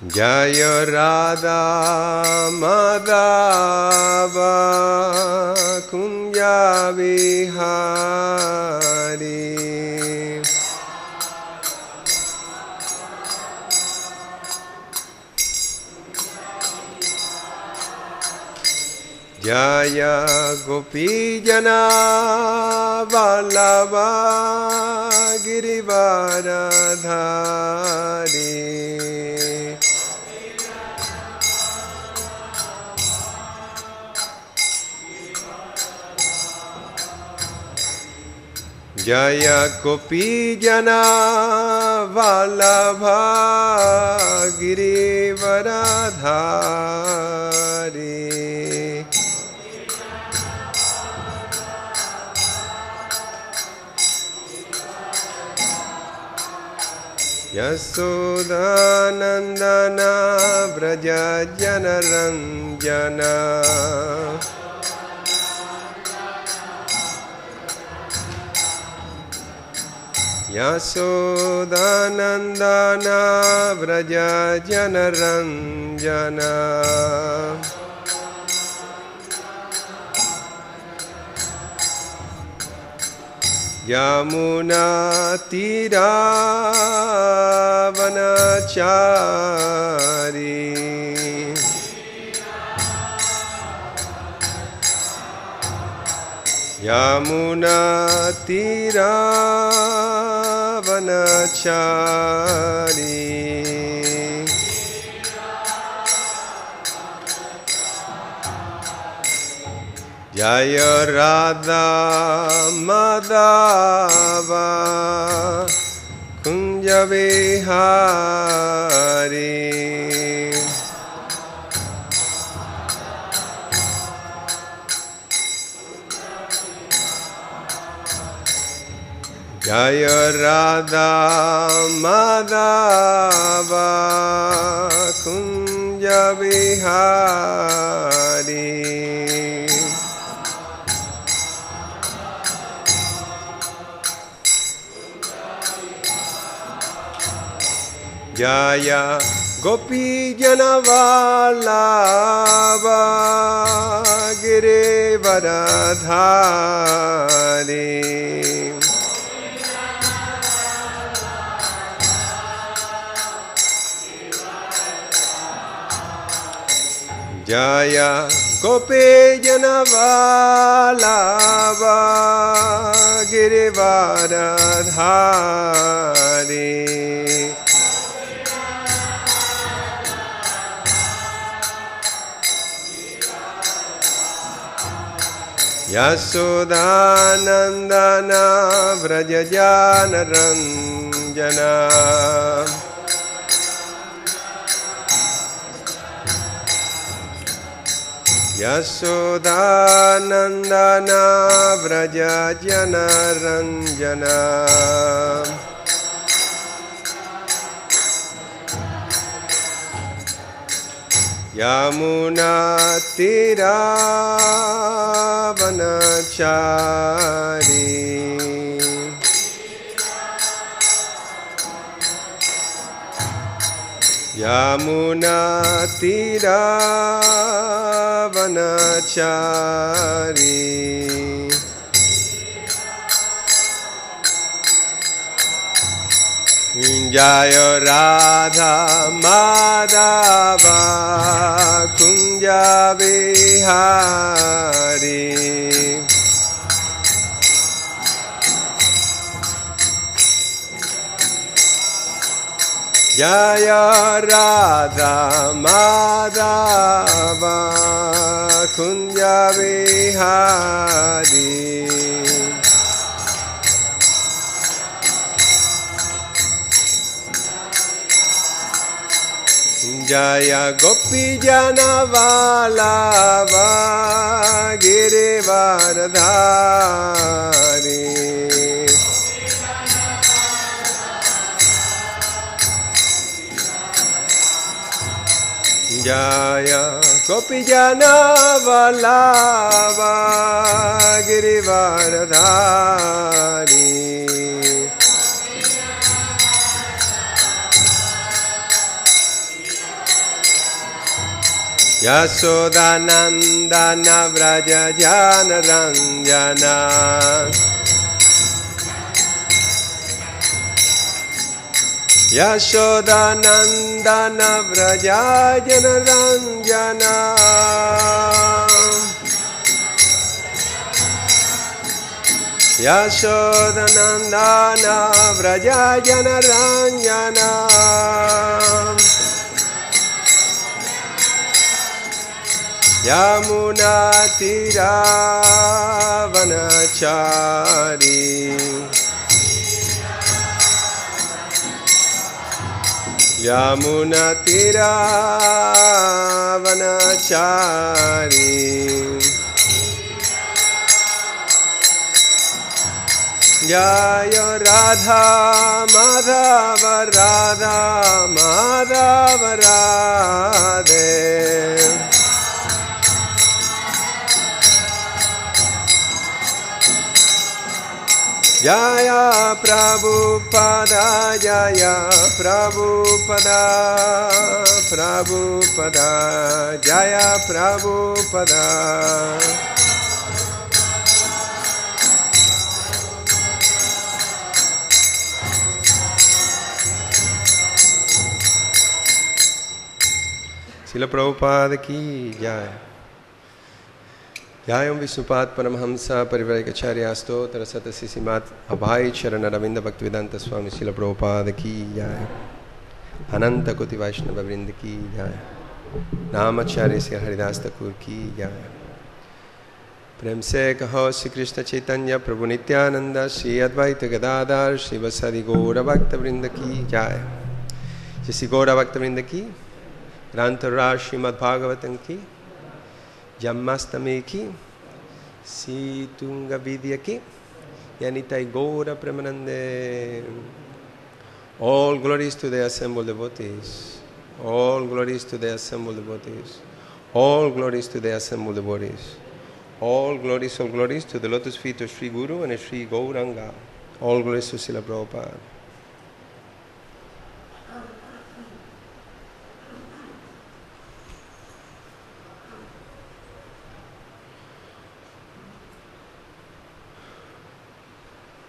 Jaya Radha Madhava Kunja Vihari Jaya Gopi Jana Vallabha Girivaradhari Jaya Gopi Jana Vallabha Girivaradhari Yasoda Nandana Vraja Jana Ranjana Yasoda Nandana Vraja Jana Ranjana Yamuna Tira Vanachari Yamuna Tira Vanachari Jaya Radha Madhava Kunja Vihari Jaya Radha Madhava Kunja Vihari Jaya Gopi Jana Vallabha Girivaradhari Jaya Gopi Jana Vallabha Girivaradhari Yasoda Nandana Vraja Jana Ranjana Yasoda Nandana Vraja Jana Ranjana Yamuna Tira Vanachari Yamuna Tira Vanachari Jaya Radha Madhava Kunja Vihari Jaya Radha Madhava Kunja Vihari Jaya Gopi Jana Vallabha Girivaradhari Jaya Gopijana Vallabha Girivaradhari Yashodanandana Vraja Jana Ranjana Yashodanandana Vraja Jana Ranjana Yashodanandana Vraja Jana Ranjana Yamuna Tira Vanachari Yamuna Tira Vanachari Jaya Radha Madhava Radha Madhava Radhe Jaya Prabhupada, Jaya Prabhupada, Prabhupada, Jaya Prabhupada. Srila Prabhupada ki jai. Jayam Vishnupat Paramhamsa Parivrajacharya Stotra Satasisimat Abhai Charana Ravinda Bhaktivedanta Swami Srila Prabhupada ki jai. Ananta Koti Vaishnava Vrinda ki jai. Namacharya Sri Haridas Thakur ki jai. Prem se kaho Shri Krishna Chaitanya Prabhu Nityananda Shri Advaita Gadadhar Shri Vasadi Gaura Bhakta Vrinda ki jai. Shri Gaura Bhakta Vrinda ki Grantara Srimad Bhagavatam ki Jamastami ki, Situnga Vidya ki, Yanitai Gaura Premanande. All glories to the assembled devotees. All glories to the assembled devotees. All glories to the assembled devotees. All glories to the lotus feet of Sri Guru and Sri Gauranga. All glories to Srila Prabhupada.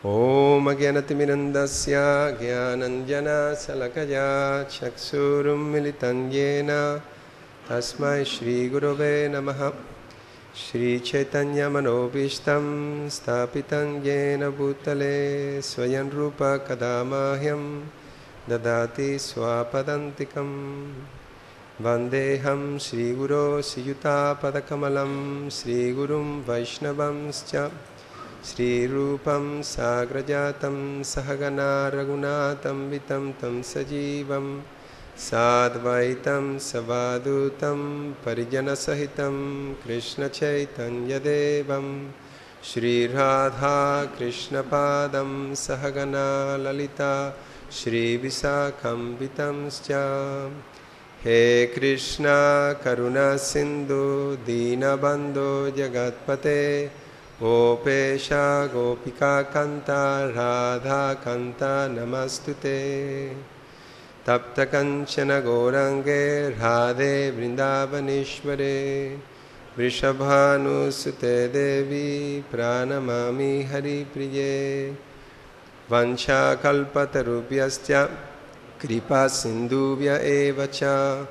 Om Agyanatimirandasya Gyananjana Salakaya Chaksurum Militanyena Tasmai Shri Gurave Namaha Shri Chaitanya Manobishtam Stapitam Yena Bhutale Swayan Rupa Kadamahyam Dadati Swapadantikam Vandeham Shri Guru Siyuta Padakamalam Shri Gurum Vaishnavamscha Shri Rupam Sagrajatam Sahagana Raghunatam Vitam Tam Sajivam Sadvaitam Savadutam Parijana Sahitam Krishna Chaitanya Devam Shri Radha Krishna Padam Sahagana Lalita Shri Visakham Vitamscha He Krishna Karuna Sindhu Dinabandho Jagatpate Gopesha Gopika Kanta Radha Kanta Namastute Tapta Kanchana Gaurange Radhe Vrindavaneshware Vrishabhanu Sute Devi Pranamami Hari Priye Vancha Kalpatarubhyascha Kripa Sindhuvya Evacha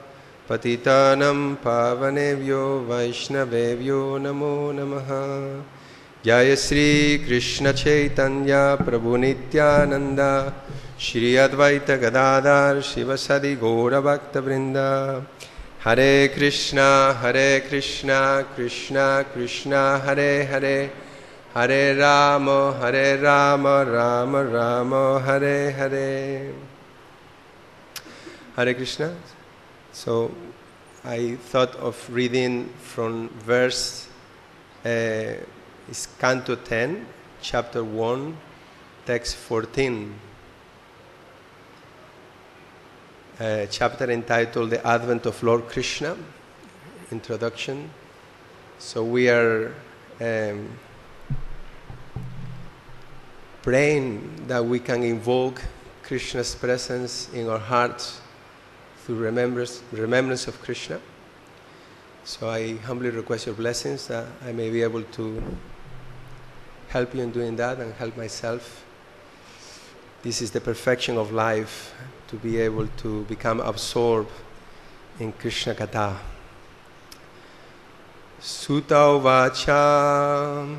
Patitanam Pavanevyo Vaishnavevyo Namo Namaha Jaya Shri Krishna Chaitanya Prabhu Nityananda Shri Advaita Gadadhar Shivasadi Gaura Bhakta Vrinda Hare Krishna Krishna Krishna Hare Hare Hare Rama Rama Rama Hare Hare. Hare Krishna. So I thought of reading from verse is Canto 10, Chapter 1, Text 14. Chapter entitled The Advent of Lord Krishna. introduction. So we are praying that we can invoke Krishna's presence in our hearts through remembrance of Krishna. So I humbly request your blessings that I may be able to help you in doing that and help myself. This is the perfection of life, to be able to become absorbed in Krishna Katha. Sutta Uvacha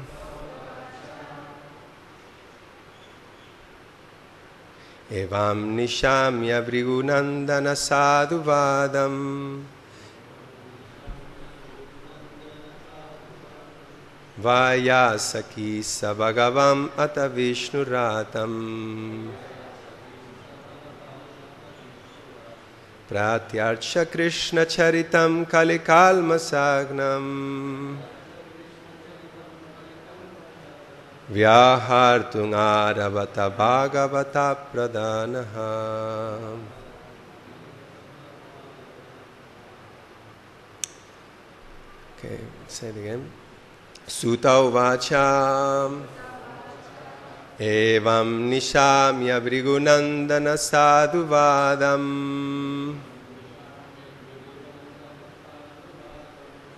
Evam Nishamya Vrigunandana Sadhuvadam Vayasaki Sabhagavam Ata Vishnuratam Pratyarcha Krishna Charitam Kalikalmasagnam Vyahartungaravata Bhagavata Pradanaha. Okay, say it again. Sutta Uvacha Evam Nishamya Vrigunandana Sadhuvadam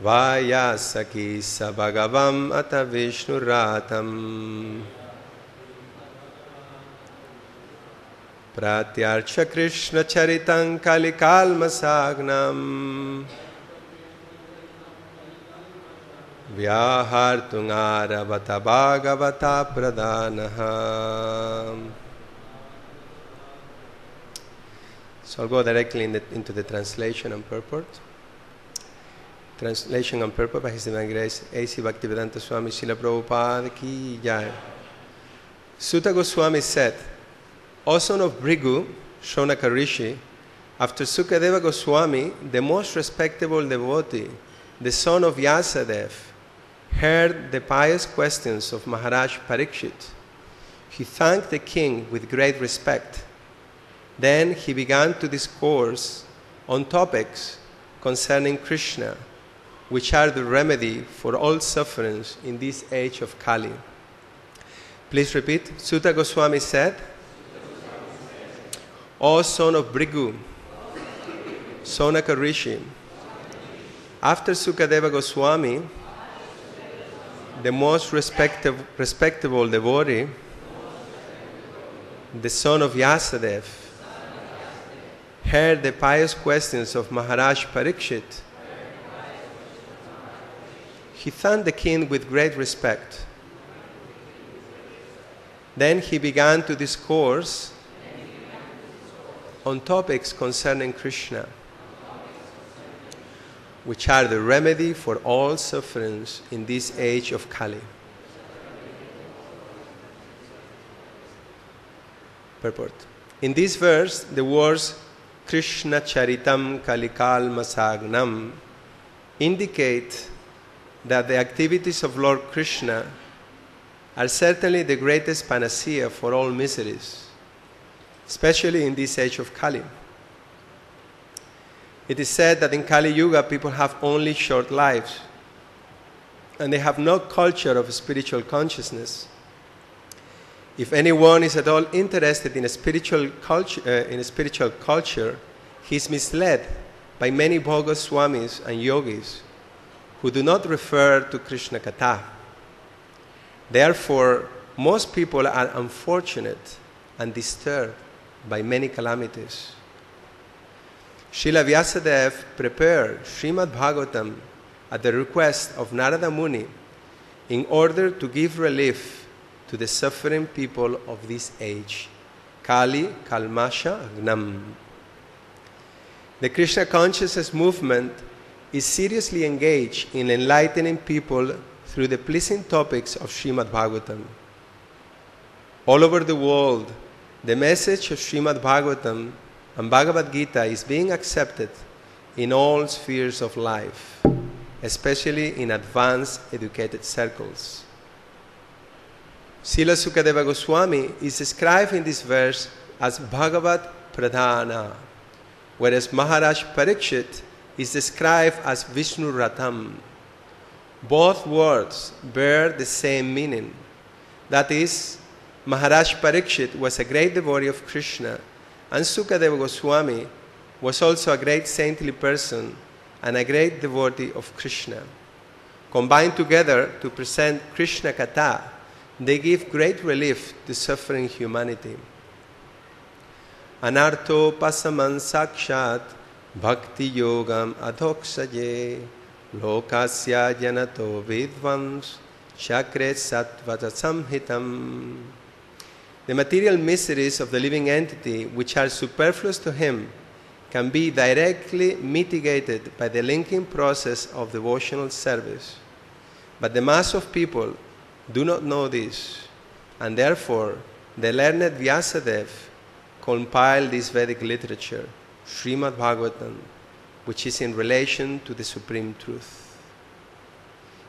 Vayasaki Sabhagavam Ata Vishnuratam Pratyarcha Krishna Charitam Kalikalmasagnam Vyahartungaravata Bhagavata Pradanaha. So I'll go directly into the translation and purport. Translation and purport by His Divine Grace A.C. Bhaktivedanta Swami Srila Prabhupada Ki Jai. Sutta Goswami said, O son of Bhrigu, Shonaka Rishi, after Sukadeva Goswami, the most respectable devotee, the son of Vyasadeva, heard the pious questions of Maharaj Parikshit. He thanked the king with great respect. Then he began to discourse on topics concerning Krishna, which are the remedy for all sufferings in this age of Kali. Please repeat. Sutta Goswami said, O son of Bhrigu, Sonaka Rishi, after Sukadeva Goswami, the most respectable devotee, the son of Vyasadeva, heard the pious questions of Maharaj Parikshit. He thanked the king with great respect. Then he began to discourse on topics concerning Krishna, which are the remedy for all sufferings in this age of Kali. Purport. In this verse, the words Krishna Charitam Kalikalmasagnam indicate that the activities of Lord Krishna are certainly the greatest panacea for all miseries, especially in this age of Kali. It is said that in Kali Yuga people have only short lives and they have no culture of spiritual consciousness. If anyone is at all interested in a spiritual culture, he is misled by many bogus swamis and yogis who do not refer to Krishna Katha. Therefore, most people are unfortunate and disturbed by many calamities. Srila Vyasadeva prepared Srimad Bhagavatam at the request of Narada Muni in order to give relief to the suffering people of this age. Kali Kalmasha Agnam. The Krishna consciousness movement is seriously engaged in enlightening people through the pleasing topics of Srimad Bhagavatam. All over the world, the message of Srimad Bhagavatam and Bhagavad Gita is being accepted in all spheres of life, especially in advanced educated circles. Srila Sukadeva Goswami is described in this verse as Bhagavat Pradhana, whereas Maharaj Parikshit is described as Vishnu Ratham. Both words bear the same meaning. That is, Maharaj Parikshit was a great devotee of Krishna, and Sukadeva Goswami was also a great saintly person and a great devotee of Krishna. Combined together to present Krishna Katha, they give great relief to suffering humanity. Anartho pasaman sakshat bhakti yogam adhoksaje lokasya janato vidvams chakre satvata samhitam. The material miseries of the living entity, which are superfluous to him, can be directly mitigated by the linking process of devotional service. But the mass of people do not know this, and therefore the learned Vyasadeva compiled this Vedic literature, Srimad Bhagavatam, which is in relation to the Supreme Truth.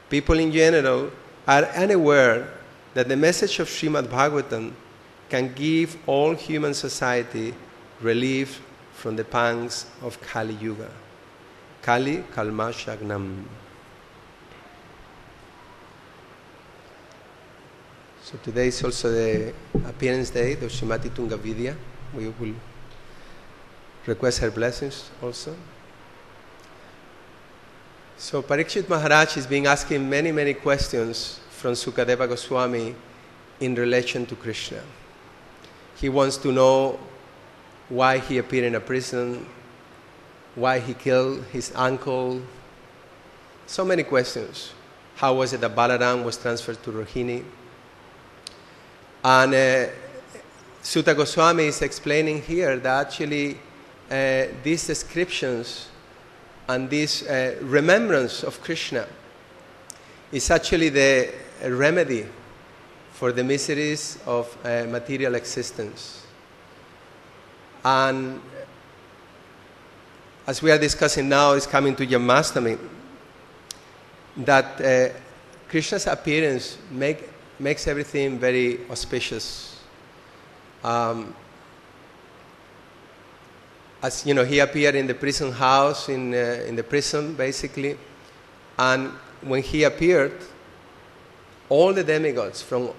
People in general are unaware that the message of Srimad Bhagavatam can give all human society relief from the pangs of Kali Yuga. Kali Kalmashagnam. So today is also the appearance day of Srimati Tungavidya. We will request her blessings also. So Parikshit Maharaj is being asking many questions from Sukadeva Goswami in relation to Krishna. He wants to know why he appeared in a prison, why he killed his uncle. So many questions. How was it that Balaram was transferred to Rohini? And Sutta Goswami is explaining here that actually these descriptions and this remembrance of Krishna is actually the remedy for the miseries of material existence. And as we are discussing now, is coming to Janmashtami, that Krishna's appearance makes everything very auspicious. As you know, he appeared in the prison house, in the prison basically, and when he appeared, all the demigods from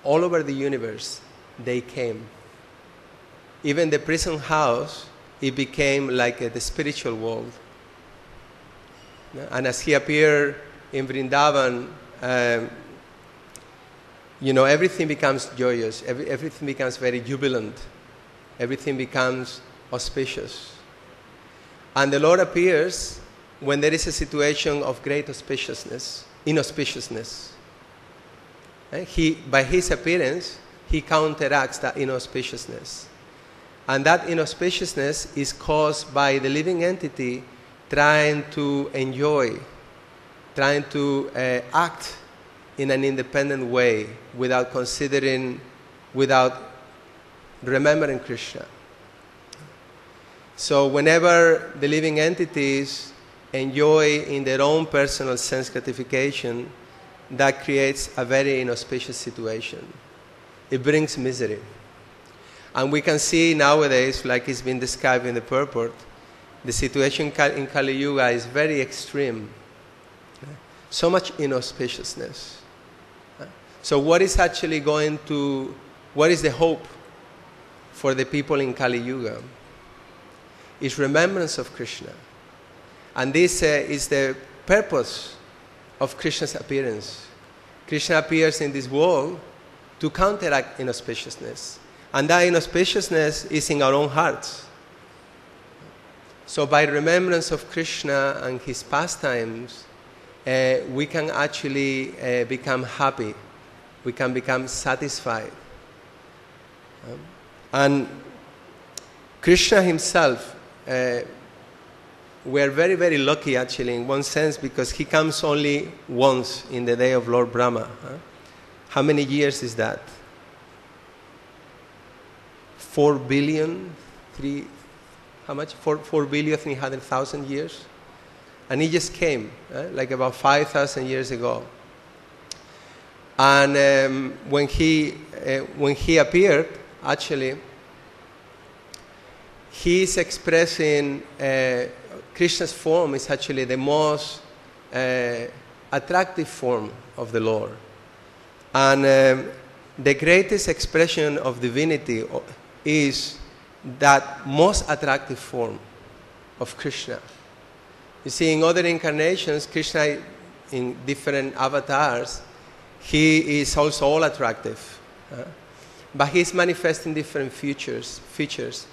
all over the universe, they came. Even the prison house, it became like the spiritual world. And as he appeared in Vrindavan, everything becomes joyous, everything becomes very jubilant, everything becomes auspicious. And the Lord appears when there is a situation of great inauspiciousness. By his appearance, he counteracts that inauspiciousness. And that inauspiciousness is caused by the living entity trying to enjoy, trying to act in an independent way without remembering Krishna. So whenever the living entities enjoy in their own personal sense gratification, that creates a very inauspicious situation. It brings misery. And we can see nowadays, like it's been described in the purport, the situation in Kali Yuga is very extreme. So much inauspiciousness. So what is the hope for the people in Kali Yuga? It's remembrance of Krishna. And this is the purpose of Krishna's appearance. Krishna appears in this world to counteract inauspiciousness. And that inauspiciousness is in our own hearts. So by remembrance of Krishna and his pastimes, we can actually become happy. We can become satisfied. And Krishna himself, we are very lucky actually in one sense, because he comes only once in the day of Lord Brahma. How many years is that? 4 billion, 300,000 years? And he just came, like about 5,000 years ago. And when he appeared, actually, he is expressing Krishna's form is actually the most attractive form of the Lord. And the greatest expression of divinity is that most attractive form of Krishna. You see, in other incarnations, Krishna, in different avatars, he is also all attractive. But he's manifesting different features.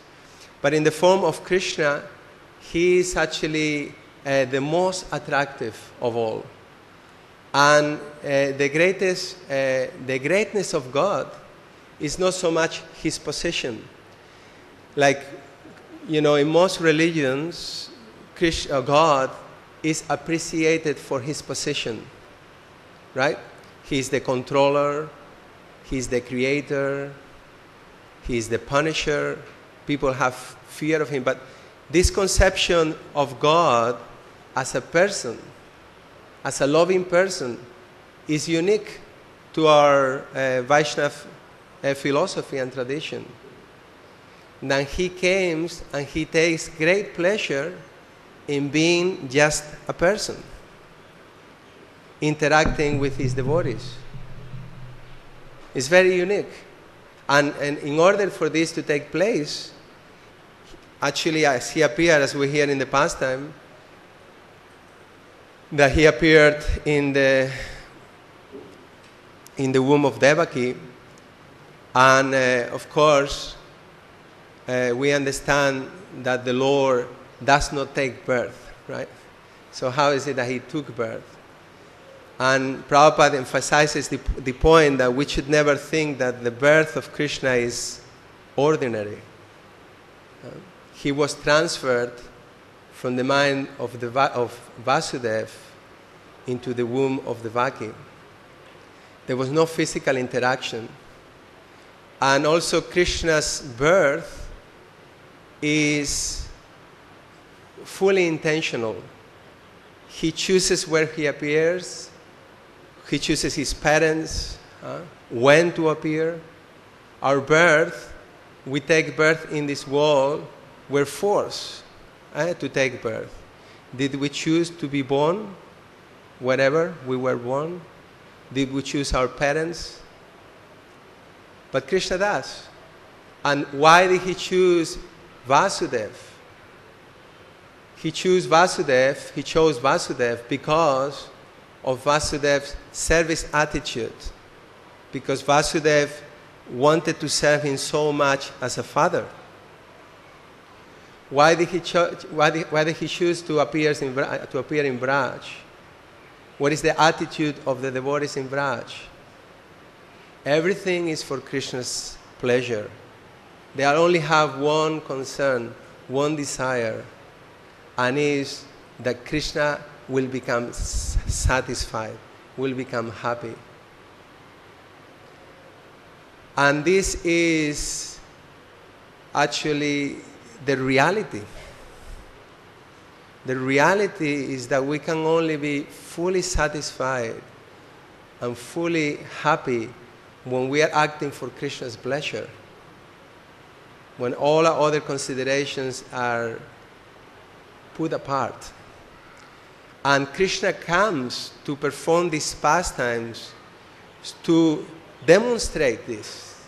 But in the form of Krishna, he is actually the most attractive of all. And the greatness of God is not so much his position. Like, in most religions, God is appreciated for his position, right? He's the controller, he's the creator, he's the punisher. People have fear of him. But this conception of God as a person, as a loving person, is unique to our Vaishnava philosophy and tradition. Then he comes and he takes great pleasure in being just a person, interacting with his devotees. It's very unique. And in order for this to take place, actually, as he appeared, as we hear in the pastime, that he appeared in the womb of Devaki, and of course, we understand that the Lord does not take birth, right? So how is it that he took birth? And Prabhupada emphasizes the point that we should never think that the birth of Krishna is ordinary. He was transferred from the mind of Vasudeva into the womb of Devaki. There was no physical interaction. And also Krishna's birth is fully intentional. He chooses where he appears. He chooses his parents, when to appear. Our birth, we take birth in this world, we're forced to take birth. Did we choose to be born wherever we were born? Did we choose our parents? But Krishna does. And why did he choose Vasudeva? He chose Vasudeva because of Vasudeva's service attitude. Because Vasudeva wanted to serve him so much as a father. Why did he choose to appear in Braj? What is the attitude of the devotees in Braj? Everything is for Krishna's pleasure. They only have one concern, one desire, and is that Krishna will become satisfied, will become happy. And this is actually the reality. The reality is that we can only be fully satisfied and fully happy when we are acting for Krishna's pleasure. When all our other considerations are put apart. And Krishna comes to perform these pastimes to demonstrate this.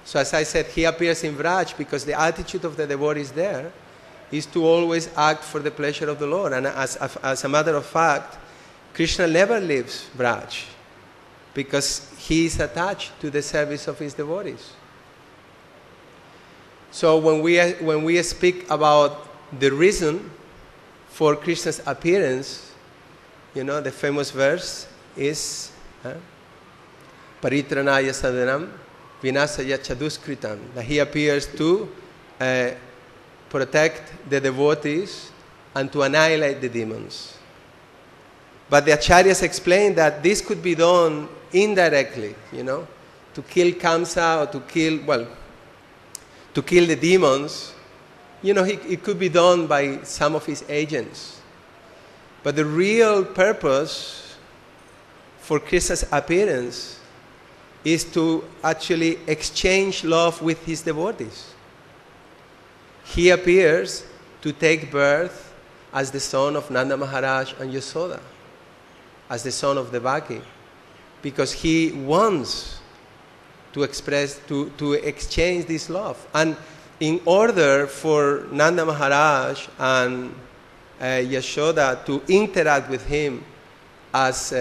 So as I said, he appears in Vraj because the attitude of the devotees there is to always act for the pleasure of the Lord. And as a matter of fact, Krishna never leaves Vraj because he is attached to the service of his devotees. So when we speak about the reason for Krishna's appearance, the famous verse is Paritranaya sadhanam vinasaya chaduskritam, that he appears to protect the devotees and to annihilate the demons. But the acharyas explain that this could be done indirectly, to kill Kamsa or to kill the demons. It could be done by some of his agents. But the real purpose for Krishna's appearance is to actually exchange love with his devotees. He appears to take birth as the son of Nanda Maharaj and Yasoda, as the son of Devaki, because he wants to exchange this love. And in order for Nanda Maharaj and Yashoda to interact with him as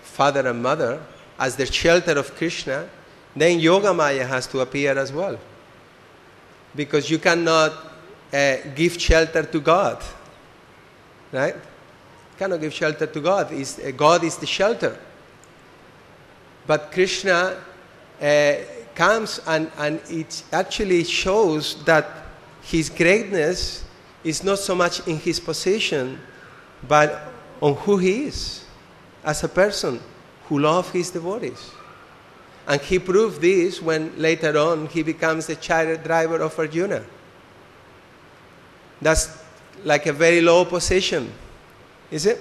father and mother, as the shelter of Krishna, then Yogamaya has to appear as well. Because you cannot give shelter to God, right? You cannot give shelter to God. God is the shelter. But Krishna comes and it actually shows that his greatness is not so much in his position, but on who he is as a person who loves his devotees. And he proved this when later on he becomes the chariot driver of Arjuna. That's like a very low position, is it?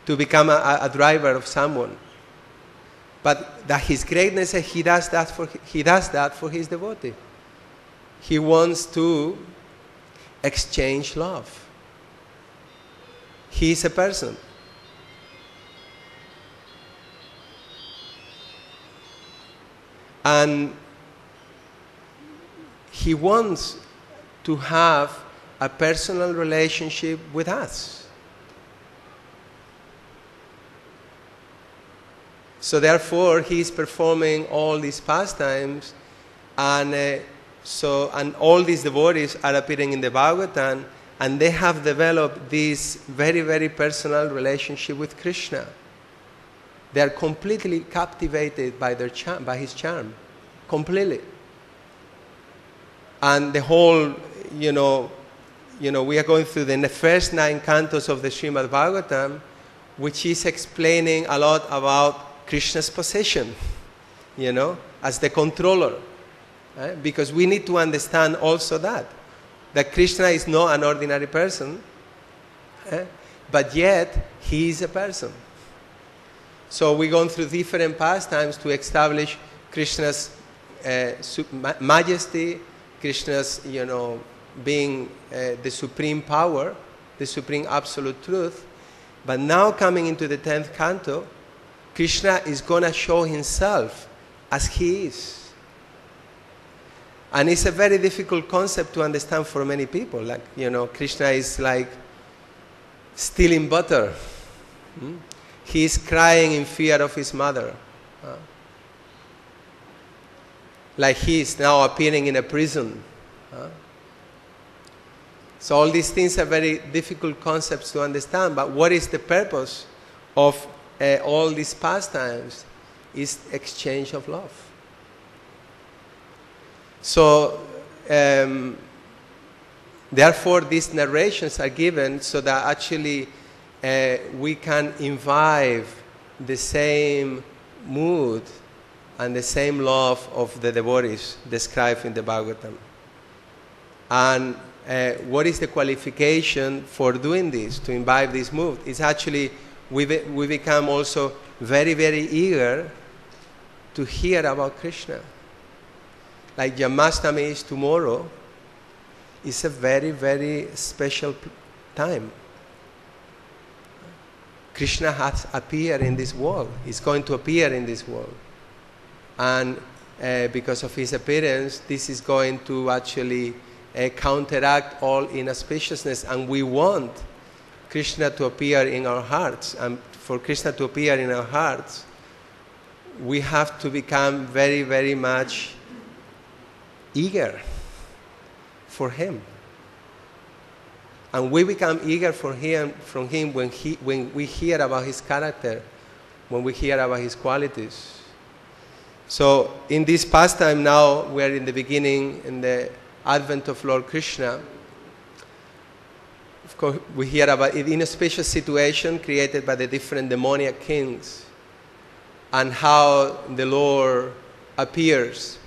To become a driver of someone. But that his greatness, he does that for his devotee. He wants to exchange love. He is a person. And he wants to have a personal relationship with us. So therefore, he is performing all these pastimes, and all these devotees are appearing in the Bhagavatam, and they have developed this very, very personal relationship with Krishna. They are completely captivated by his charm, completely. And the whole, we are going through the first 9 cantos of the Srimad Bhagavatam, which is explaining a lot about Krishna's position, as the controller. Because we need to understand also that Krishna is not an ordinary person, but yet he is a person. So we're going through different pastimes to establish Krishna's majesty, Krishna's, being the supreme power, the supreme absolute truth. But now coming into the 10th canto, Krishna is going to show himself as he is. And it's a very difficult concept to understand for many people. Like, Krishna is like stealing butter. He is crying in fear of his mother. Like he is now appearing in a prison. So all these things are very difficult concepts to understand. But what is the purpose of all these pastimes? Is exchange of love. So, therefore, these narrations are given so that actually we can imbibe the same mood and the same love of the devotees described in the Bhagavatam. And what is the qualification for doing this, to imbibe this mood? It's actually, we become also very, very eager to hear about Krishna. Like Janmashtami is tomorrow, it's a very, very special time. Krishna has appeared in this world. He's going to appear in this world. And because of his appearance, this is going to actually counteract all inauspiciousness. And we want Krishna to appear in our hearts. And for Krishna to appear in our hearts, we have to become very, very much eager for him. And we become eager from him when we hear about his character, when we hear about his qualities. So in this pastime now, we are in the beginning, in the advent of Lord Krishna. Of course, we hear about it in a special situation created by the different demoniac kings, and how the Lord appears,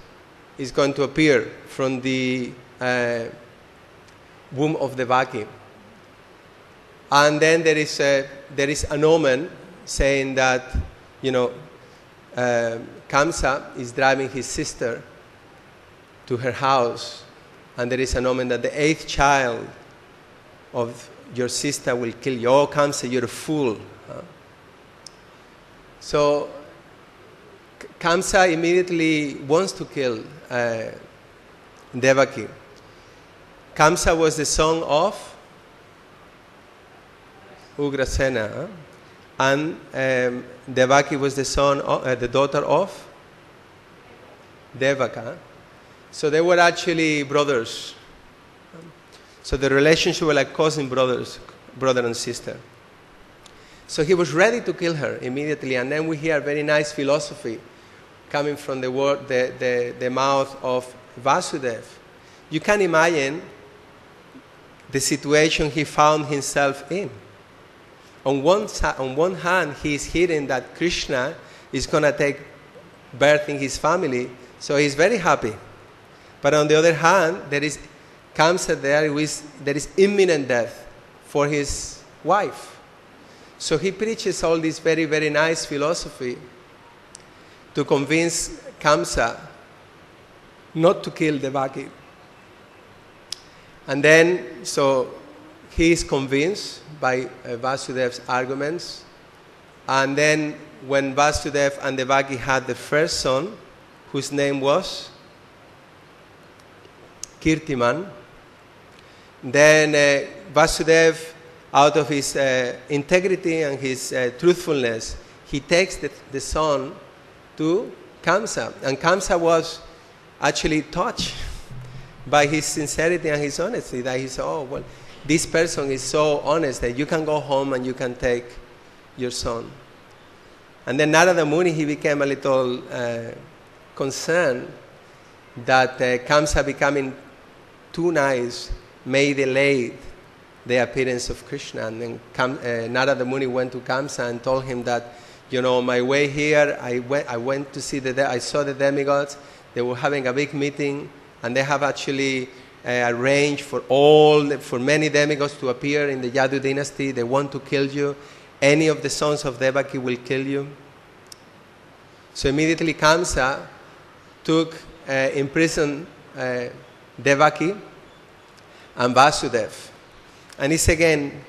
is going to appear from the womb of Devaki. And then there is an omen saying that, Kamsa is driving his sister to her house, and there is an omen that the 8th child of your sister will kill you. Oh, Kamsa, you're a fool. So Kamsa immediately wants to kill Devaki. Kamsa was the son of Ugrasena, and Devaki was the daughter of Devaka. So they were actually brothers. So the relationship was like cousin brothers, brother and sister. So he was ready to kill her immediately, and then we hear very nice philosophy coming from the mouth of Vasudev. You can imagine the situation he found himself in. On one hand, he is hearing that Krishna is going to take birth in his family, so he's very happy. But on the other hand, there is imminent death for his wife. So he preaches all this very, very nice philosophy to convince Kamsa not to kill Devaki. And then, so he is convinced by Vasudev's arguments. And then when Vasudev and Devaki had the first son, whose name was Kirtiman, then Vasudev, out of his integrity and his truthfulness, he takes the son to Kamsa. And Kamsa was actually touched by his sincerity and his honesty, that he said, oh, well, this person is so honest that you can go home and you can take your son. And then Narada Muni, he became a little concerned that Kamsa becoming too nice may delay the appearance of Krishna. And then Narada Muni went to Kamsa and told him that, on my way here, I went to see I saw the demigods. They were having a big meeting, and they have actually arranged for many demigods to appear in the Yadu dynasty. They want to kill you. Any of the sons of Devaki will kill you. So immediately Kamsa imprisoned Devaki and Vasudev. And it's again,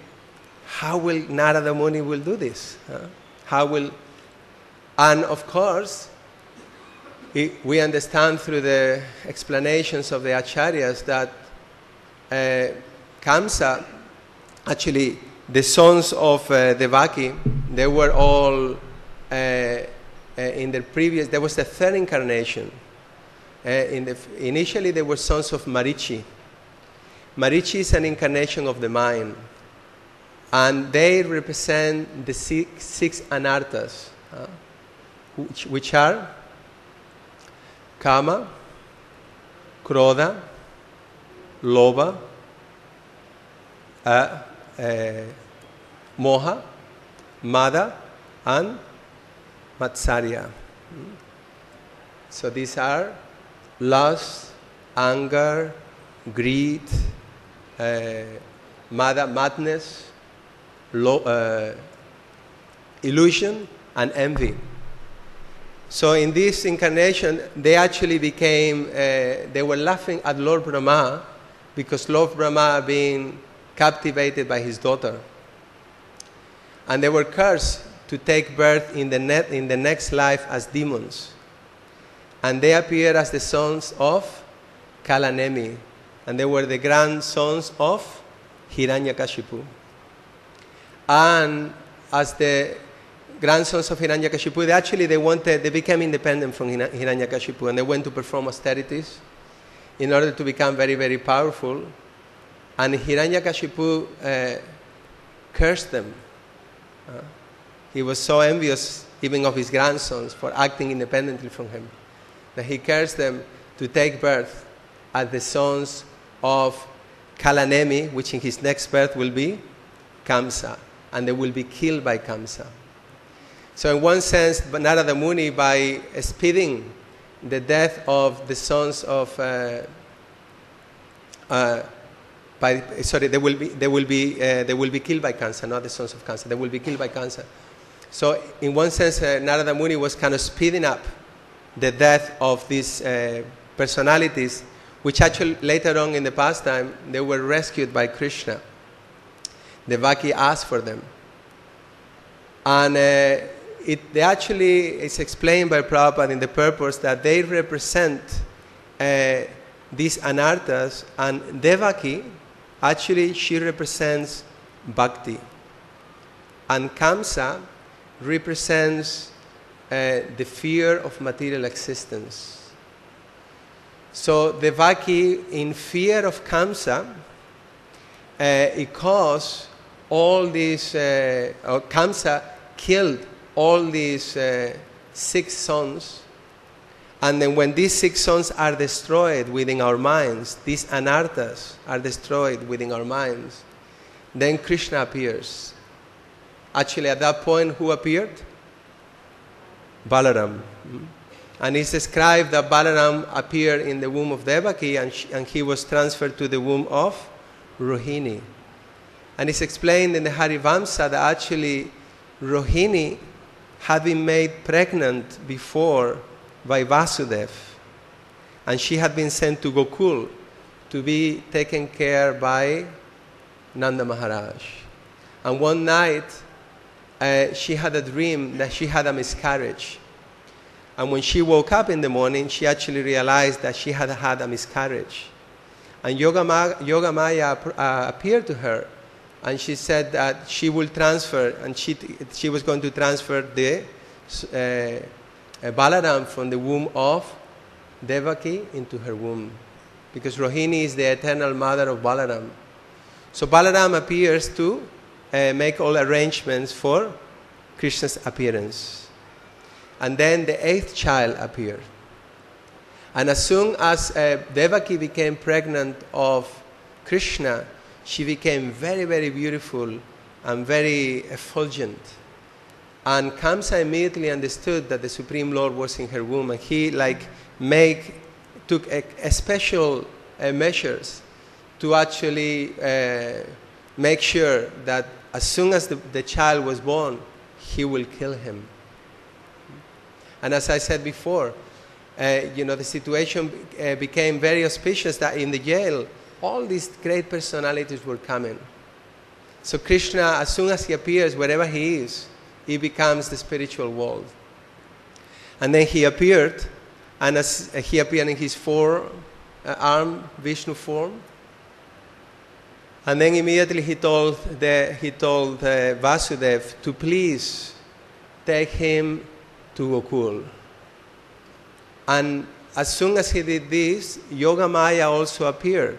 how will Narada Muni will do this? And of course, we understand through the explanations of the acharyas that Kamsa, actually the sons of Devaki, they were all in the previous, there was the third incarnation. Initially they were sons of Marichi. Marichi is an incarnation of the mind, and they represent the six anarthas, which are Kama, Krodha, Lobha, Moha, Mada, and Matsarya. So these are lust, anger, greed, madness, illusion, and envy. So in this incarnation, they actually became, they were laughing at Lord Brahma because Lord Brahma being captivated by his daughter. And they were cursed to take birth in the next life as demons. And they appeared as the sons of Kalanemi. And they were the grandsons of Hiranyakashipu. And as the grandsons of Hiranyakashipu, they became independent from Hiranyakashipu, and they went to perform austerities in order to become very, very powerful. And Hiranyakashipu cursed them. He was so envious even of his grandsons for acting independently from him, that he cursed them to take birth as the sons of Kalanemi, which in his next birth will be Kamsa, and they will be killed by Kamsa. So in one sense, Narada Muni, by speeding the death of the sons of, they will be killed by Kamsa, not the sons of Kamsa. They will be killed by Kamsa. So in one sense, Narada Muni was kind of speeding up the death of these personalities, which actually later on in the past time, they were rescued by Krishna. Devaki asked for them. And they actually is explained by Prabhupada in the purport that they represent these anarthas, and Devaki, actually she represents bhakti. And Kamsa represents the fear of material existence. So Devaki, in fear of Kamsa, it caused all these, Kamsa killed all these 6 sons. And then when these 6 sons are destroyed within our minds, these anarthas are destroyed within our minds, then Krishna appears. Actually, at that point, who appeared? Balaram. And it's described that Balaram appeared in the womb of Devaki, and he was transferred to the womb of Rohini. And it's explained in the Harivamsa that actually Rohini had been made pregnant before by Vasudev, and she had been sent to Gokul to be taken care by Nanda Maharaj. And one night she had a dream that she had a miscarriage, and when she woke up in the morning, she actually realized that she had had a miscarriage. And Yogamaya appeared to her, and she said that she will transfer, and she was going to transfer the Balaram from the womb of Devaki into her womb, because Rohini is the eternal mother of Balaram. So Balaram appears to make all arrangements for Krishna's appearance. And then the 8th child appeared. And as soon as Devaki became pregnant of Krishna, she became very, very beautiful and very effulgent. And Kamsa immediately understood that the Supreme Lord was in her womb, and he took a special measures to actually make sure that as soon as the child was born, he will kill him. And as I said before, the situation became very auspicious that in the jail, all these great personalities were coming. So Krishna, as soon as he appears, wherever he is, he becomes the spiritual world. And then he appeared, and as he appeared in his 4-armed Vishnu form. And then immediately he told Vasudev to please take him to Gokul. And as soon as he did this, Yogamaya also appeared.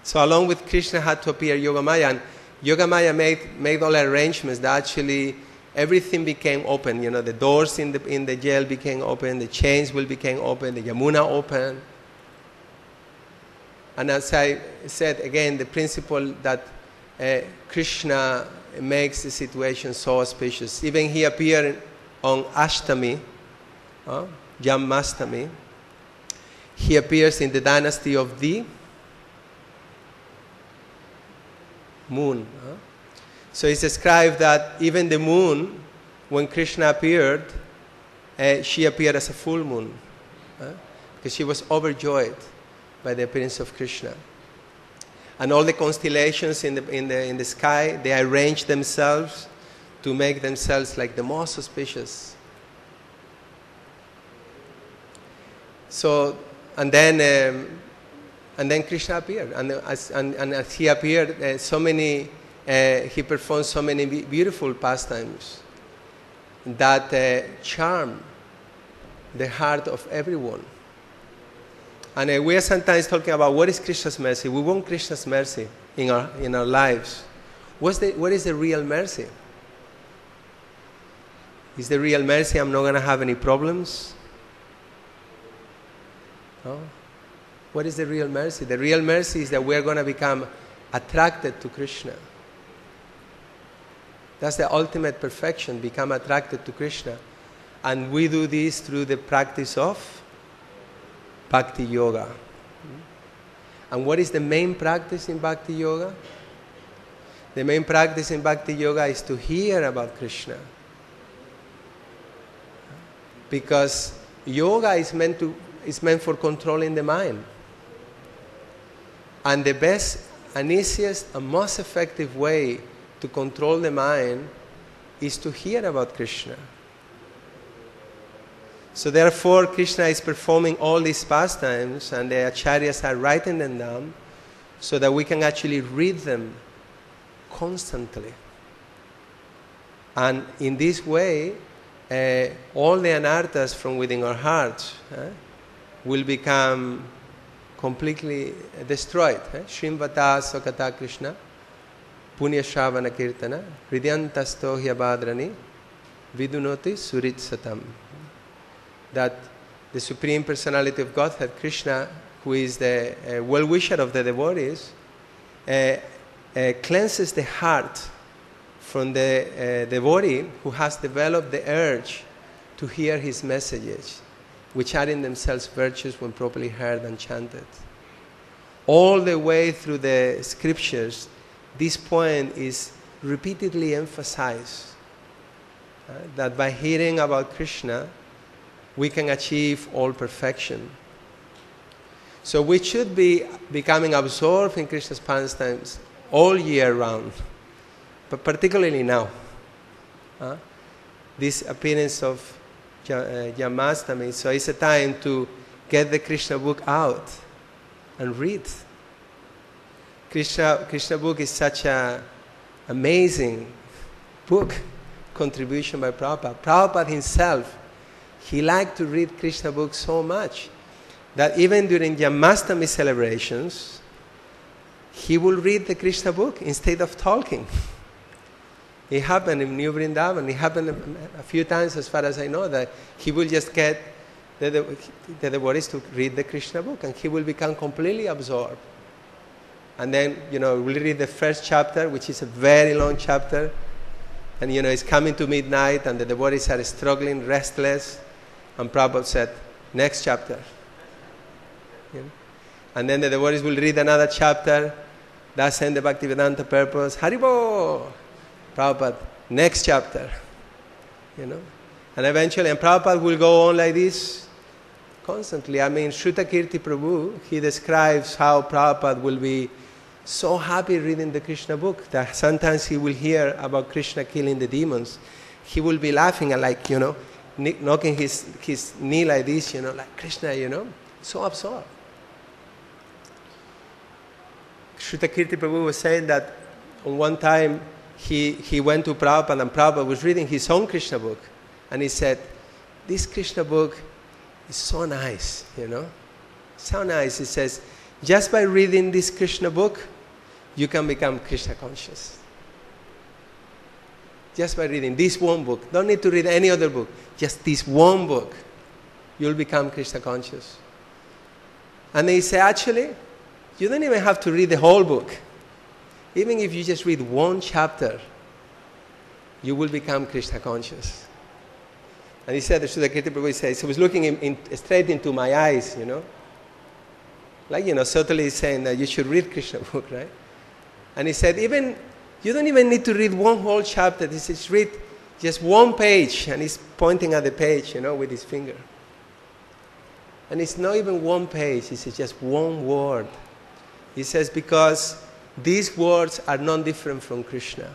So along with Krishna had to appear Yogamaya, and Yogamaya made all arrangements that actually everything became open. The doors in the jail became open, the chains became open, the Yamuna opened. And as I said again, the principle that Krishna makes the situation so auspicious. Even he appeared on Ashtami, Janmastami. He appears in the dynasty of the moon. So it's described that even the moon, when Krishna appeared, she appeared as a full moon, because she was overjoyed by the appearance of Krishna. And all the constellations in the sky, they arranged themselves to make themselves like the most auspicious. So, and then Krishna appeared, and as he appeared, he performed so many beautiful pastimes that charm the heart of everyone. And we are sometimes talking about what is Krishna's mercy. We want Krishna's mercy in our lives. What is the real mercy? Is the real mercy I'm not going to have any problems? No? What is the real mercy? The real mercy is that we are going to become attracted to Krishna. That's the ultimate perfection, become attracted to Krishna. And we do this through the practice of Bhakti Yoga. And what is the main practice in Bhakti Yoga? The main practice in Bhakti Yoga is to hear about Krishna. Because yoga is meant for controlling the mind. And the best and easiest and most effective way to control the mind is to hear about Krishna. So therefore, Krishna is performing all these pastimes, and the acharyas are writing them down so that we can actually read them constantly. And in this way, all the anarthas from within our hearts will become completely destroyed. Shrimvata Sakata Krishna Punya Shravana Kirtana Hridyantasto Hyabadrani Vidunoti Surit Satam. That the Supreme Personality of Godhead, Krishna, who is the well-wisher of the devotees, cleanses the heart from the devotee who has developed the urge to hear his messages, which are in themselves virtues when properly heard and chanted. All the way through the scriptures, this point is repeatedly emphasized, that by hearing about Krishna, we can achieve all perfection. So we should be becoming absorbed in Krishna's pastimes all year round, but particularly now. This appearance of Janmashtami, so it's a time to get the Krishna book out and read. Krishna book is such an amazing book, contribution by Prabhupada. Prabhupada himself, he liked to read Krishna book so much that even during Janmashtami celebrations, he will read the Krishna book instead of talking. It happened in New Vrindavan. It happened a few times, as far as I know, that he will just get the devotees to read the Krishna book, and he will become completely absorbed. And then, we'll read the first chapter, which is a very long chapter, and it's coming to midnight, and the devotees are struggling, restless, and Prabhupada said, next chapter. And then the devotees will read another chapter. That's in the Bhaktivedanta purpose. Haribo! Prabhupada, next chapter. And eventually, and Prabhupada will go on like this constantly. I mean, Shrutakirti Prabhu, he describes how Prabhupada will be so happy reading the Krishna book that sometimes he will hear about Krishna killing the demons. He will be laughing and knocking his knee like this, like Krishna, so absorbed. Shrutakirti Prabhu was saying that on one time he went to Prabhupada, and Prabhupada was reading his own Krishna book, and he said, this Krishna book is so nice, so nice. He says, just by reading this Krishna book, you can become Krishna conscious. Just by reading this one book. Don't need to read any other book. Just this one book, you'll become Krishna conscious. And they say, actually, you don't even have to read the whole book. Even if you just read one chapter, you will become Krishna conscious. And he said, Sridhar Prabhu says, he was looking straight into my eyes, subtly saying that you should read Krishna book, right? And he said, you don't even need to read one whole chapter. He says, read just one page. And he's pointing at the page, with his finger. And it's not even one page. He says, just one word. He says, because these words are not different from Krishna.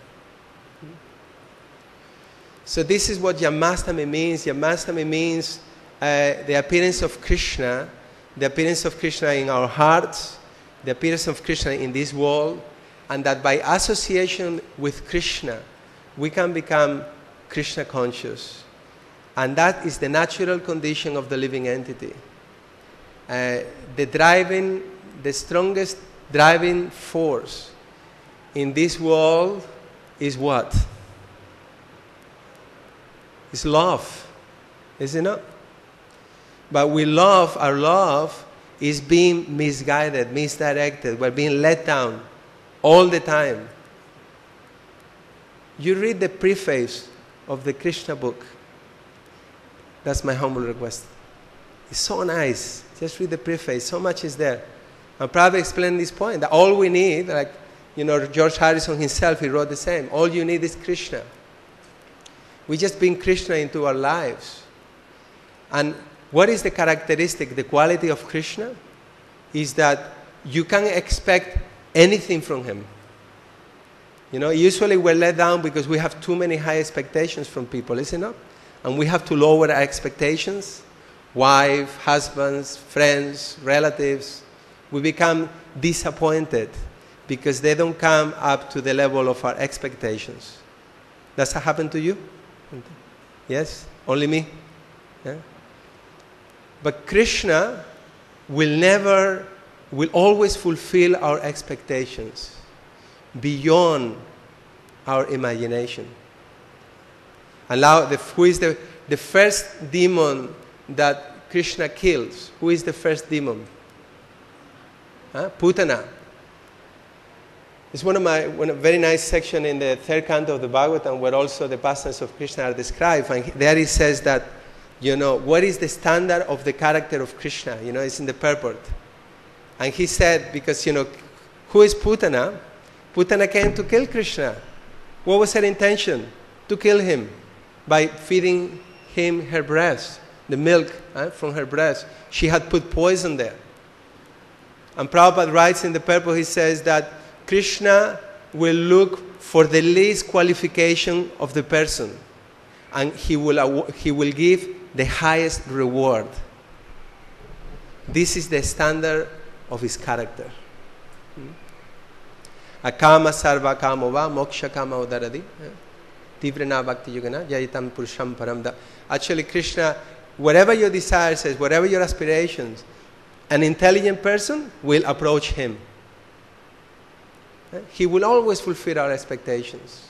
So this is what Janmashtami means. Janmashtami means the appearance of Krishna, the appearance of Krishna in our hearts, the appearance of Krishna in this world, and that by association with Krishna, we can become Krishna conscious. And that is the natural condition of the living entity. The strongest driving force in this world is what? It's love, is it not? But our love is being misguided, misdirected. We're being let down all the time. You read the preface of the Krishna book. That's my humble request. It's so nice. Just read the preface. So much is there. And Prabhupada explained this point, that all we need, George Harrison himself, he wrote the same. All you need is Krishna. We just bring Krishna into our lives. And what is the characteristic, the quality of Krishna? Is that you can expect anything from him. Usually we're let down because we have too many high expectations from people, isn't it? And we have to lower our expectations. Wife, husbands, friends, relatives. We become disappointed because they don't come up to the level of our expectations. Does that happen to you? Yes? Only me? Yeah? But Krishna will always fulfill our expectations beyond our imagination. Who is the first demon that Krishna kills? Who is the first demon? Putana. It's one very nice section in the third canto of the Bhagavatam where also the pastimes of Krishna are described. And there he says that, what is the standard of the character of Krishna? It's in the purport. And he said, because, who is Putana? Putana came to kill Krishna. What was her intention? To kill him by feeding him her breast, the milk from her breast. She had put poison there. And Prabhupada writes in the purport, he says that Krishna will look for the least qualification of the person, and he will give the highest reward. This is the standard of his character. Akama sarva kamo va moksha kama udaradi. Tivrana bhakti yogana jayitam purusham paramda. Actually, Krishna, whatever your desires is, whatever your aspirations, an intelligent person will approach him. He will always fulfill our expectations.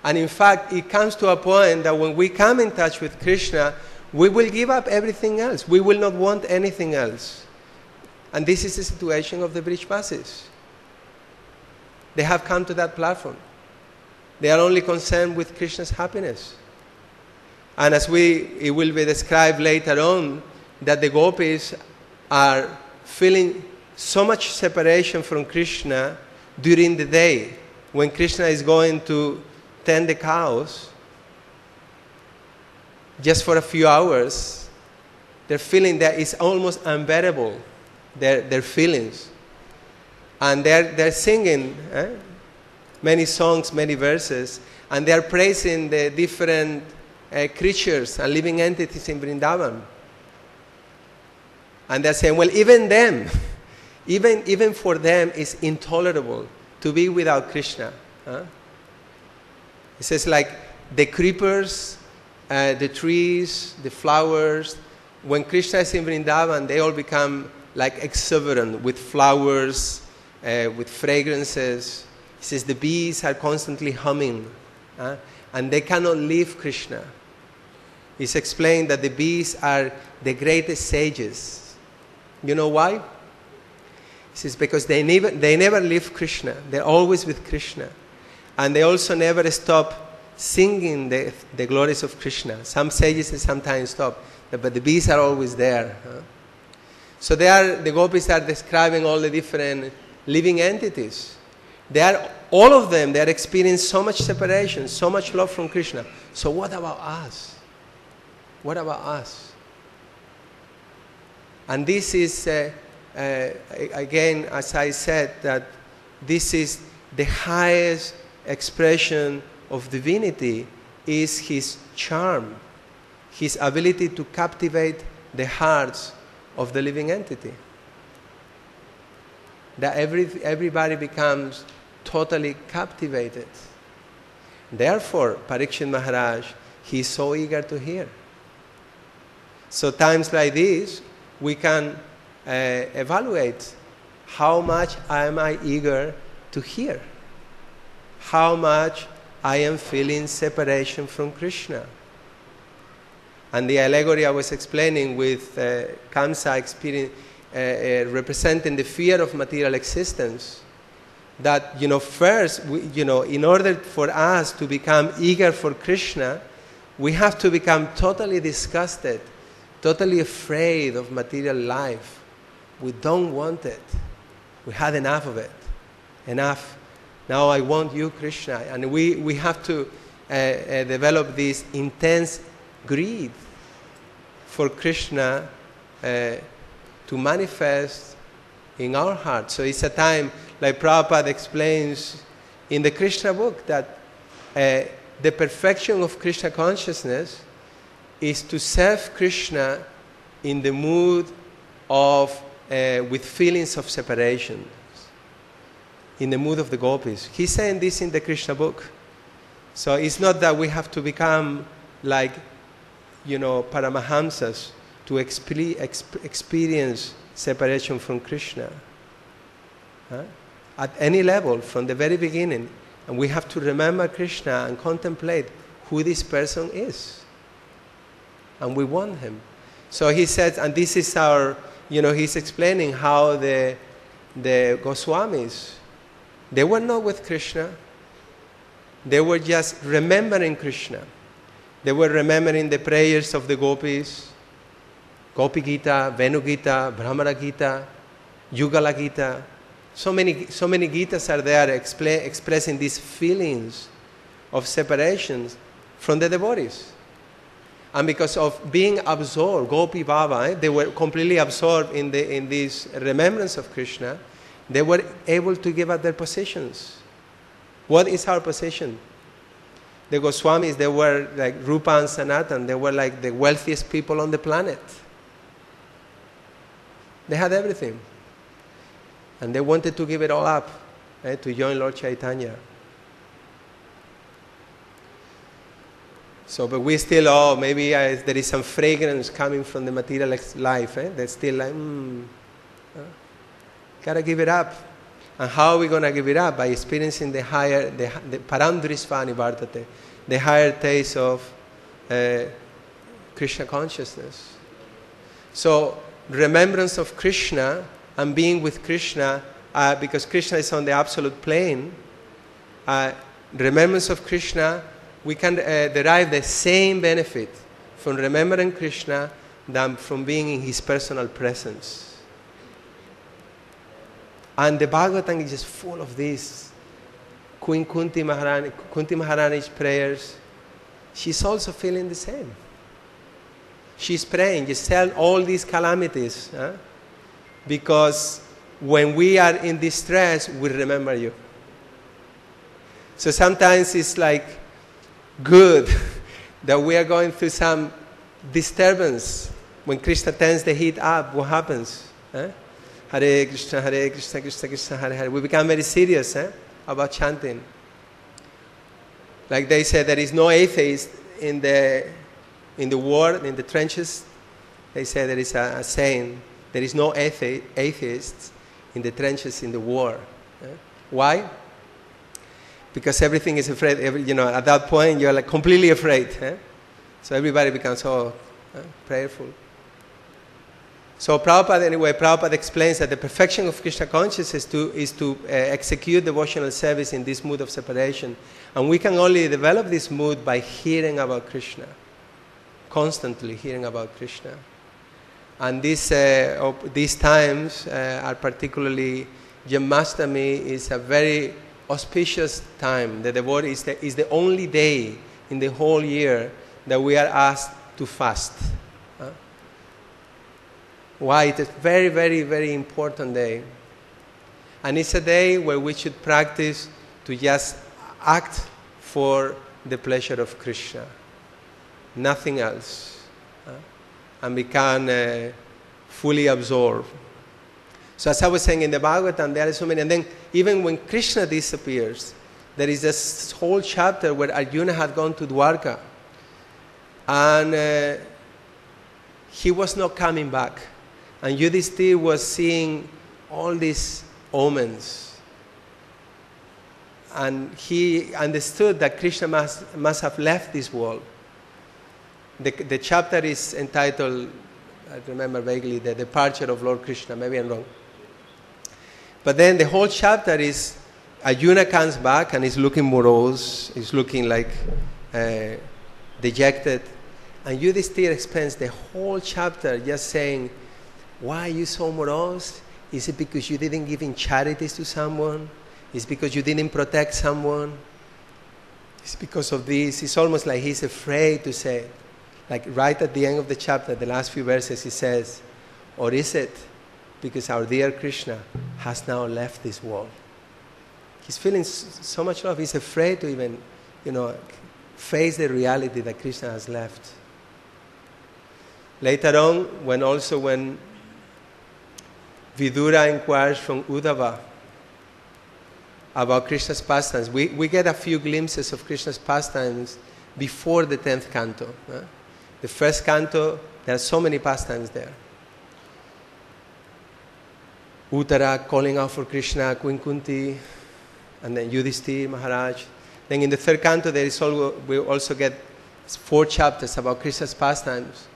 And in fact, it comes to a point that when we come in touch with Krishna, we will give up everything else. We will not want anything else. And this is the situation of the Brijvasis. They have come to that platform. They are only concerned with Krishna's happiness. And as it will be described later on, that the gopis are feeling so much separation from Krishna during the day. When Krishna is going to tend the cows, just for a few hours, they're feeling that it's almost unbearable, their feelings. And they're singing many songs, many verses, and they're praising the different creatures and living entities in Vrindavan. And they're saying, well, even them, even for them, it's intolerable to be without Krishna. It says like the creepers, the trees, the flowers, when Krishna is in Vrindavan, they all become like exuberant with flowers, with fragrances. He says the bees are constantly humming, and they cannot leave Krishna. He's explained that the bees are the greatest sages. You know why? He says because they never leave Krishna. They're always with Krishna. And they also never stop singing the glories of Krishna. Some sages sometimes stop, but the bees are always there. So the gopis are describing all the different living entities. All of them, they are experiencing so much separation, so much love from Krishna. So what about us? What about us? And this is, again, as I said, that this is the highest expression of divinity, is his charm, his ability to captivate the hearts of the living entity. That everybody becomes totally captivated. Therefore, Parikshit Maharaj, he is so eager to hear. So times like this, we can evaluate how much am I eager to hear, how much I am feeling separation from Krishna. And the allegory I was explaining with Kamsa experience, representing the fear of material existence, that, first, in order for us to become eager for Krishna, we have to become totally disgusted, totally afraid of material life. We don't want it. We had enough of it. Enough. Now I want you, Krishna. And we have to develop this intense greed for Krishna to manifest in our hearts. So it's a time like Prabhupada explains in the Krishna book, that the perfection of Krishna consciousness is to serve Krishna in the mood of, with feelings of separation, in the mood of the gopis. He's saying this in the Krishna book. So it's not that we have to become like, Paramahamsas to experience separation from Krishna. At any level, from the very beginning. And we have to remember Krishna and contemplate who this person is. And we want him. So he says, and this is our, he's explaining how the Goswamis, they were not with Krishna. They were just remembering Krishna. They were remembering the prayers of the gopis, Gopi Gita, Venu Gita, Brahmana Gita, Yugala Gita. So many Gitas are there expressing these feelings of separations from the devotees. And because of being absorbed, Gopi Baba, they were completely absorbed in this remembrance of Krishna, they were able to give up their possessions. What is our possession? The Goswamis, they were like Rupa and Sanatan, they were like the wealthiest people on the planet. They had everything. And they wanted to give it all up, to join Lord Chaitanya. So, but we still, maybe there is some fragrance coming from the material life. That's still like, gotta give it up. And how are we going to give it up? By experiencing the higher, the Paramdrisvani Vartate, the higher taste of Krishna consciousness. So, remembrance of Krishna and being with Krishna, because Krishna is on the absolute plane, remembrance of Krishna, we can derive the same benefit from remembering Krishna than from being in his personal presence. And the Bhagavatam is just full of this. Queen Kunti Maharani's prayers, she's also feeling the same. She's praying, just tell all these calamities, because when we are in distress, we remember you. So sometimes it's like good that we are going through some disturbance. When Krishna turns the heat up, what happens? Hare Krishna, Krishna Krishna, Hare Hare. We become very serious about chanting. Like they say, there is no atheist in the war, in the trenches. They say there is a saying, there is no atheists in the trenches in the war. Why? Because everything is afraid. At that point, you're like completely afraid. So everybody becomes prayerful. So Prabhupada explains that the perfection of Krishna consciousness is to execute devotional service in this mood of separation. And we can only develop this mood by hearing about Krishna. Constantly hearing about Krishna. And these times are particularly, Janmashtami is a very auspicious time. The devotee is the only day in the whole year that we are asked to fast. Why? It's a very, very, very important day. And it's a day where we should practice to just act for the pleasure of Krishna. Nothing else. And become fully absorbed. So as I was saying in the Bhagavatam, there are so many. And then even when Krishna disappears, there is this whole chapter where Arjuna had gone to Dwarka. And he was not coming back. And Yudhishthira was seeing all these omens. And he understood that Krishna must have left this world. The chapter is entitled, I remember vaguely, The Departure of Lord Krishna. Maybe I'm wrong. But then the whole chapter is, Arjuna comes back and is looking morose, is looking like dejected. And Yudhishthira spends the whole chapter just saying, why are you so morose? Is it because you didn't give in charities to someone? Is it because you didn't protect someone? It's because of this. It's almost like he's afraid to say it. Like right at the end of the chapter, the last few verses, he says, or is it because our dear Krishna has now left this world? He's feeling so much love. He's afraid to even, face the reality that Krishna has left. Later on, when Vidura inquires from Uddhava about Krishna's pastimes, we get a few glimpses of Krishna's pastimes before the 10th canto. The first canto, there are so many pastimes there. Uttara calling out for Krishna, Queen Kunti, and then Yudhishthira Maharaj. Then in the third canto, we also get 4 chapters about Krishna's pastimes.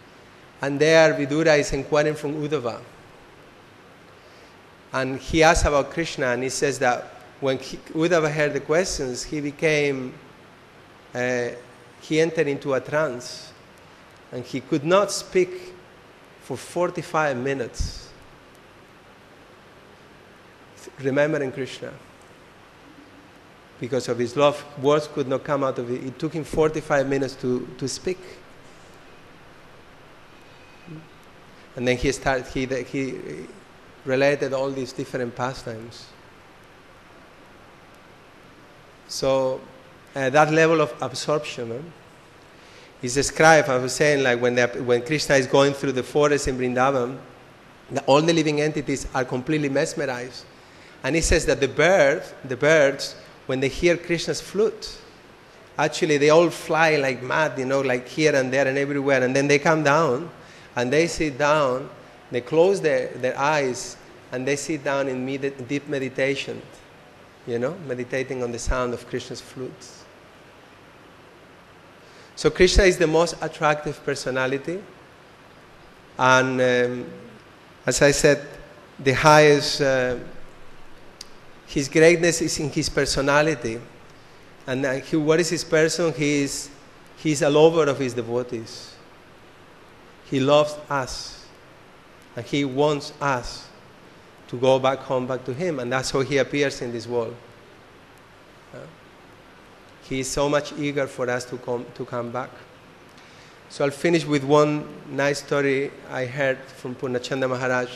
And there, Vidura is inquiring from Uddhava. And he asks about Krishna, and he says that when Uddhava heard the questions, he entered into a trance. And he could not speak for 45 minutes, remembering Krishna. Because of his love, words could not come out of it. It took him 45 minutes to speak. And then he related all these different pastimes. So that level of absorption is described, I was saying, like when Krishna is going through the forest in Vrindavan, all the living entities are completely mesmerized. And he says that the birds, when they hear Krishna's flute, actually they all fly like mad, like here and there and everywhere. And then they come down and they sit down, they close their eyes, and they sit down in deep meditation, meditating on the sound of Krishna's flute. So Krishna is the most attractive personality. And as I said, the highest... his greatness is in his personality. And what is his person? He's a lover of his devotees. He loves us. And he wants us to go back home, back to him. And that's how he appears in this world. He is so much eager for us to come back. So I'll finish with one nice story I heard from Purnachanda Maharaj.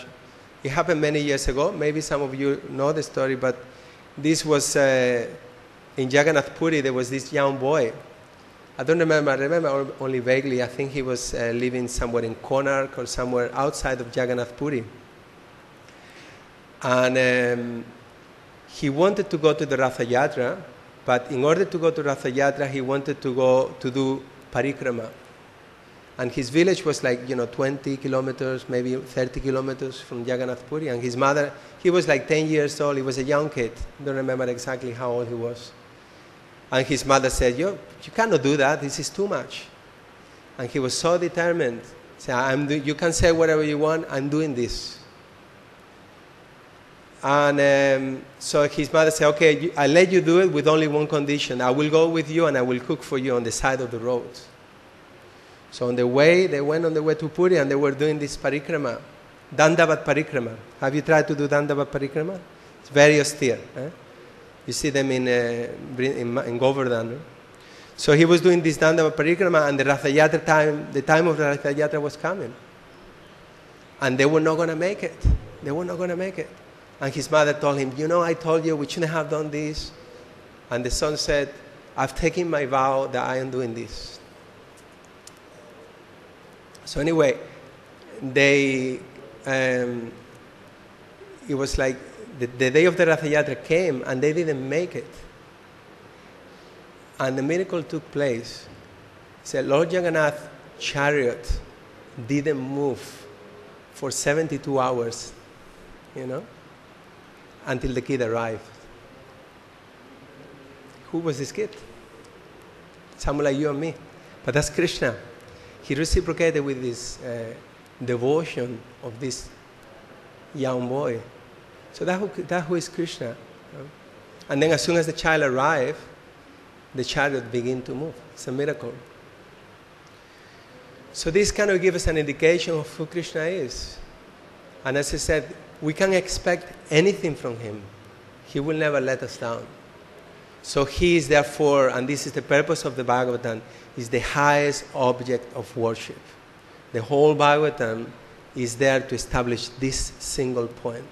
It happened many years ago. Maybe some of you know the story, but this was in Jagannath Puri. There was this young boy. I don't remember. I remember only vaguely. I think he was living somewhere in Konark or somewhere outside of Jagannath Puri. And he wanted to go to the Ratha Yatra, but in order to go to Ratha Yatra, he wanted to go to do parikrama. And his village was 20 kilometers, maybe 30 kilometers from Jagannath Puri. And his mother, he was 10 years old. He was a young kid. I don't remember exactly how old he was. And his mother said, you cannot do that. This is too much. And he was so determined. Said, you can say whatever you want. I'm doing this. And so his mother said, okay, I'll let you do it with only one condition. I will go with you and I will cook for you on the side of the road. So on the way, they went on the way to Puri and they were doing this parikrama, Dandavat parikrama. Have you tried to do Dandavat parikrama? It's very austere. You see them in Govardhan. No? So he was doing this Dandavat parikrama, and the Ratha Yatra the time of the Ratha Yatra was coming. And they were not going to make it. They were not going to make it. And his mother told him, I told you we shouldn't have done this. And the son said, I've taken my vow that I am doing this. So anyway, it was like the day of the Ratha Yatra came and they didn't make it. And the miracle took place. It said Lord Jagannath's chariot didn't move for 72 hours, until the kid arrived. Who was this kid? Someone like you and me. But that's Krishna. He reciprocated with this devotion of this young boy. So that who is Krishna. And then as soon as the child arrived, the chariot began to move. It's a miracle. So this kind of gives us an indication of who Krishna is. And as I said, we can expect anything from him. He will never let us down. So he is therefore, and this is the purpose of the Bhagavatam, is the highest object of worship. The whole Bhagavatam is there to establish this single point.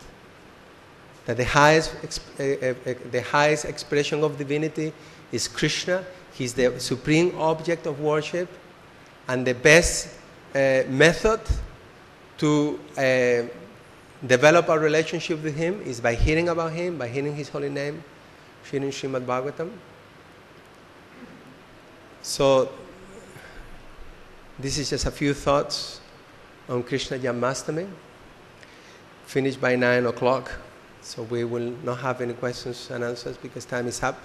that the highest expression of divinity is Krishna. He's the supreme object of worship, and the best method to develop our relationship with him is by hearing about him, by hearing his holy name, hearing Srimad Bhagavatam. So this is just a few thoughts on Krishna Janmashtami, finished by 9 o'clock. So we will not have any questions and answers because time is up.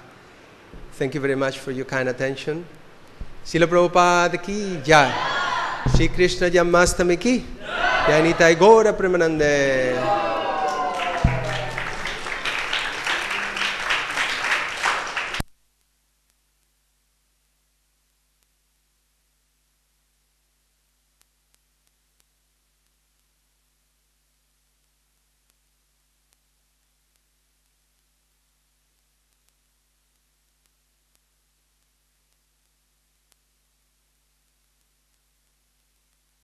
Thank you very much for your kind attention. Srila Prabhupada ki jai. Shri Krishna Janmashtami ki jai. Nitai Gaura Premanande.